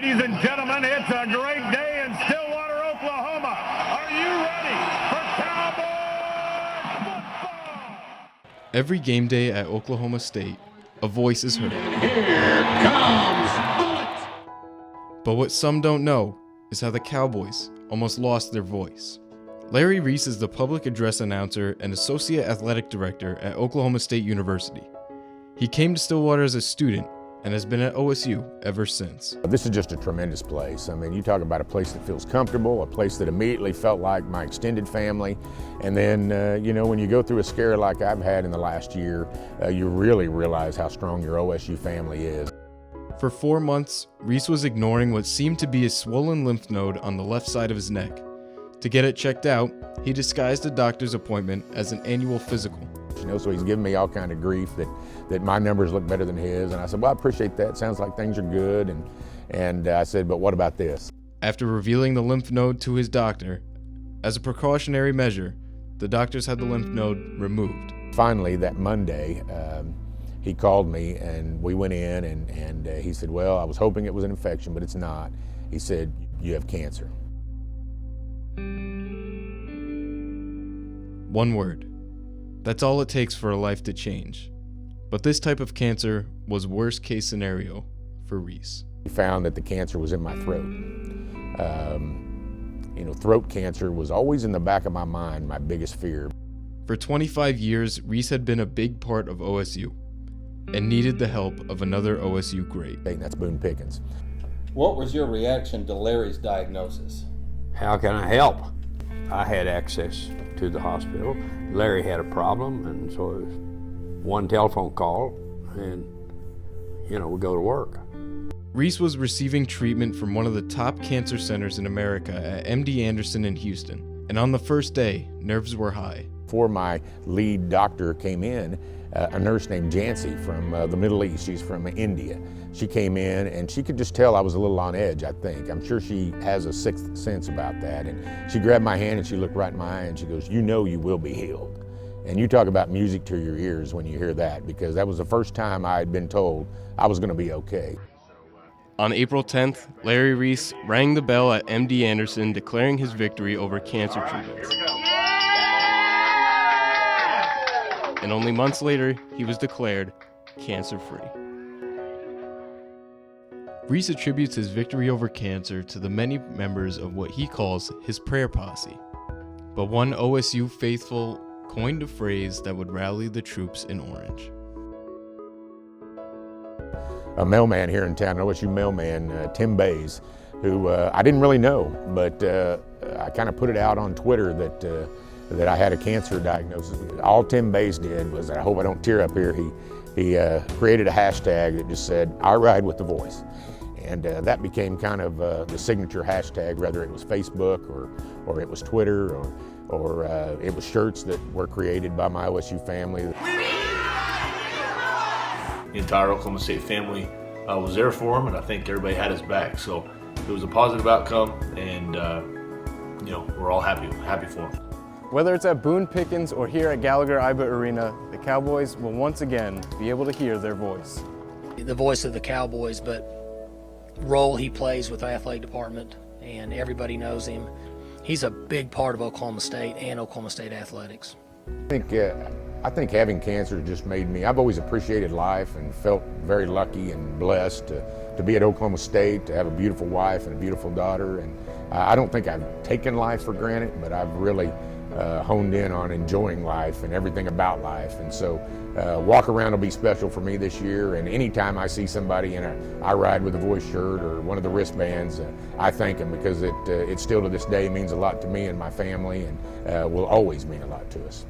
Ladies and gentlemen, it's a great day in Stillwater, Oklahoma. Are you ready for Cowboys football? Every game day at Oklahoma State, a voice is heard. Here comes Bullets. But what some don't know is how the Cowboys almost lost their voice. Larry Reece is the public address announcer and associate athletic director at Oklahoma State University. He came to Stillwater as a student and has been at OSU ever since. This is just a tremendous place. I mean, you talk about a place that feels comfortable, a place that immediately felt like my extended family. And then, when you go through a scare like I've had in the last year, you really realize how strong your OSU family is. For 4 months, Reece was ignoring what seemed to be a swollen lymph node on the left side of his neck. To get it checked out, he disguised a doctor's appointment as an annual physical. So he's giving me all kind of grief that my numbers look better than his. And I said, well, I appreciate that. Sounds like things are good. And I said, but what about this? After revealing the lymph node to his doctor, as a precautionary measure, the doctors had the lymph node removed. Finally, that Monday, he called me and we went in and he said, well, I was hoping it was an infection, but it's not. He said, you have cancer. One word. That's all it takes for a life to change. But this type of cancer was worst case scenario for Reece. He found that the cancer was in my throat. Throat cancer was always in the back of my mind, my biggest fear. For 25 years, Reece had been a big part of OSU and needed the help of another OSU great. And that's Boone Pickens. What was your reaction to Larry's diagnosis? How can I help? I had access to the hospital. Larry had a problem, and so it was one telephone call, and, we go to work. Reece was receiving treatment from one of the top cancer centers in America at MD Anderson in Houston. And on the first day, nerves were high. Before my lead doctor came in, a nurse named Jancy from the Middle East, she's from India. She came in and she could just tell I was a little on edge, I think. I'm sure she has a sixth sense about that. And she grabbed my hand and she looked right in my eye and she goes, you will be healed. And you talk about music to your ears when you hear that, because that was the first time I had been told I was gonna be okay. On April 10th, Larry Reece rang the bell at MD Anderson declaring his victory over cancer treatments. And only months later, he was declared cancer-free. Reece attributes his victory over cancer to the many members of what he calls his prayer posse. But one OSU faithful coined a phrase that would rally the troops in orange. A mailman here in town, an OSU mailman, Tim Bays, who I didn't really know, but I kind of put it out on Twitter that I had a cancer diagnosis. All Tim Bays did was, I hope I don't tear up here, he created a hashtag that just said, I ride with the voice. And that became kind of the signature hashtag, whether it was Facebook or it was Twitter or it was shirts that were created by my OSU family. The entire Oklahoma State family was there for him, and I think everybody had his back. So it was a positive outcome, and we're all happy for him. Whether it's at Boone Pickens or here at Gallagher-Iba Arena, the Cowboys will once again be able to hear their voice. The voice of the Cowboys, but role he plays with the athletic department, and everybody knows him. He's a big part of Oklahoma State and Oklahoma State athletics. I think having cancer just made me, I've always appreciated life and felt very lucky and blessed to be at Oklahoma State, to have a beautiful wife and a beautiful daughter. And I don't think I've taken life for granted, but I've really honed in on enjoying life and everything about life. And so walk around will be special for me this year. And anytime I see somebody in a I Ride with a Voice shirt or one of the wristbands, I thank them, because it still to this day means a lot to me and my family, and will always mean a lot to us.